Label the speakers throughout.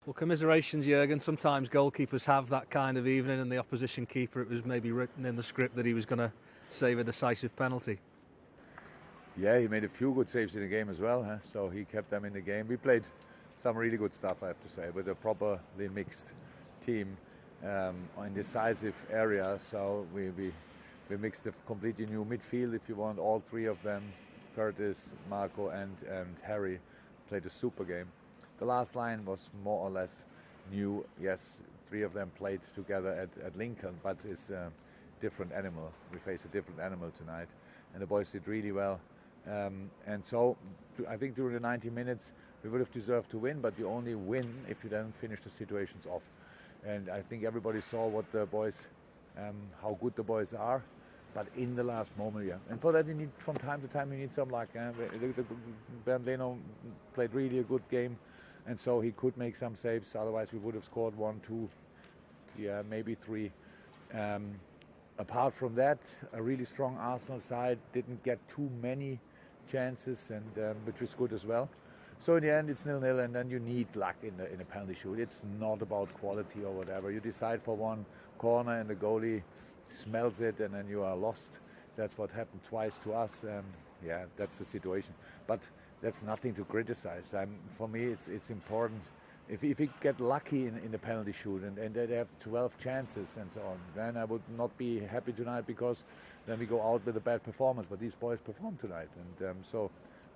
Speaker 1: Well, commiserations, Jurgen. Sometimes goalkeepers have that kind of evening, and the opposition keeper, it was maybe written in the script that he was going to save a decisive penalty.
Speaker 2: Yeah, he made a few good saves in the game as well, huh? So he kept them in the game. We played some really good stuff, I have to say, with a properly mixed team in decisive area. So we mixed a completely new midfield, if you want. All three of them, Curtis, Marco and Harry, played a super game. The last line was more or less new. Yes, three of them played together at Lincoln, but it's a different animal. We face a different animal tonight, and the boys did really well. And so I think during the 90 minutes we would have deserved to win, but you only win if you then finish the situations off. And I think everybody saw what the boys, how good the boys are. But in the last moment, yeah. And for that, you need, from time to time, you need some luck. Bernd Leno played really a good game, and so he could make some saves. Otherwise, we would have scored 1, 2, yeah, maybe 3. Apart from that, a really strong Arsenal side didn't get too many chances, and which was good as well. So in the end, it's 0-0, and then you need luck in a penalty shoot. It's not about quality or whatever. You decide for one corner, and the goalie smells it, and then you are lost. That's what happened twice to us. Yeah, that's the situation. But that's nothing to criticize. For me, it's important. If we get lucky in the penalty shoot and they have 12 chances and so on, then I would not be happy tonight, because then we go out with a bad performance. But these boys performed tonight, and so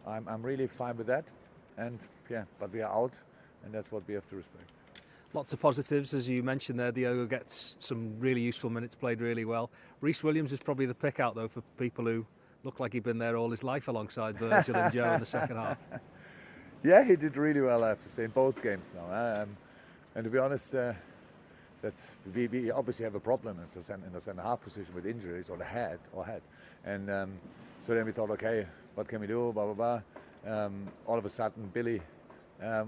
Speaker 2: I'm really fine with that. And yeah, but we are out, and that's what we have to respect.
Speaker 1: Lots of positives, as you mentioned there. Diogo gets some really useful minutes, played really well. Rhys Williams is probably the pick out, though, for people who look like he'd been there all his life alongside Virgil and Joe in the second half.
Speaker 2: Yeah, he did really well, I have to say, in both games now. And to be honest, we obviously have a problem in the centre half position with injuries, or had. And so then we thought, okay, what can we do? Blah blah blah. All of a sudden, Billy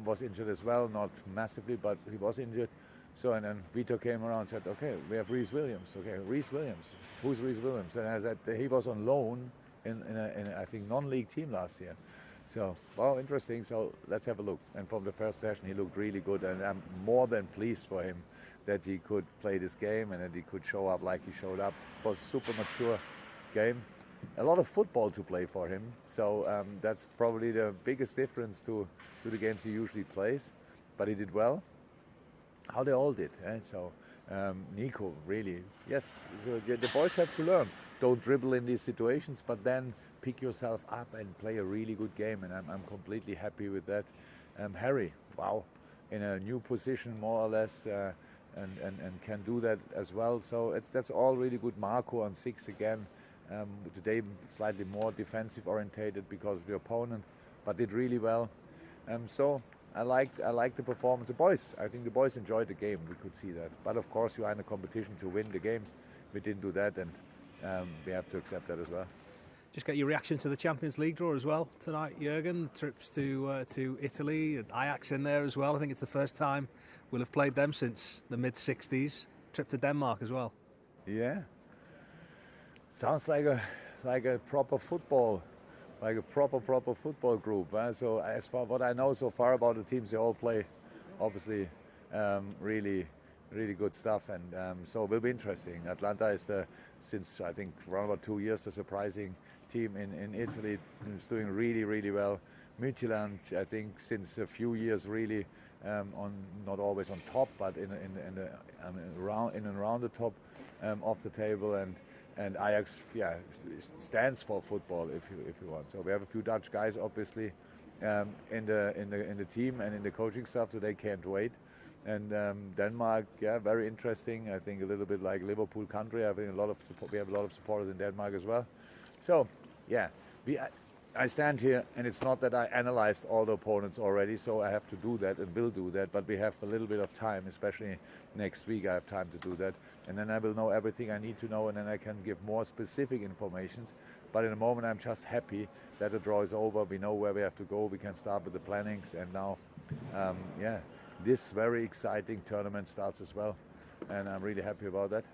Speaker 2: was injured as well, not massively, but he was injured. So and then Vito came around and said, okay, we have Rhys Williams. Okay, Rhys Williams. Who's Rhys Williams? And I said he was on loan in a I think non-league team last year. So, well, interesting. So let's have a look. And from the first session, he looked really good, and I'm more than pleased for him that he could play this game and that he could show up like he showed up. It was a super mature game. A lot of football to play for him. So that's probably the biggest difference to the games he usually plays. But he did well. How they all did. So Nico, really, yes, the boys have to learn. Don't dribble in these situations, but then pick yourself up and play a really good game, and I'm completely happy with that. Harry, wow, in a new position more or less, and can do that as well. So that's all really good. Marco on 6 again. Today slightly more defensive orientated because of the opponent, but did really well. So I liked the performance. The boys, I think the boys enjoyed the game. We could see that. But of course, you are in a competition to win the games. We didn't do that, and we have to accept that as well.
Speaker 1: Just get your reaction to the Champions League draw as well tonight, Jurgen. Trips to Italy, and Ajax in there as well. I think it's the first time we'll have played them since the mid-60s. Trip to Denmark as well.
Speaker 2: Yeah. Sounds like a proper football, like a proper football group. So as far what I know so far about the teams, they all play, obviously, really good stuff, and so it will be interesting. Atlanta is since I think around about 2 years, the surprising team in Italy. It's doing really well. Midtjylland, I think since a few years really not always on top, but in and around the top of the table, and Ajax, yeah, stands for football if you want. So we have a few Dutch guys obviously in the team and in the coaching staff, so they can't wait. And Denmark, yeah, very interesting. I think a little bit like Liverpool country. I think we have a lot of supporters in Denmark as well. So yeah, I stand here, and it's not that I analyzed all the opponents already, so I have to do that and will do that, but we have a little bit of time, especially next week I have time to do that, and then I will know everything I need to know, and then I can give more specific informations. But in the moment I'm just happy that the draw is over. We know where we have to go. We can start with the plannings, and now yeah, this very exciting tournament starts as well, and I'm really happy about that.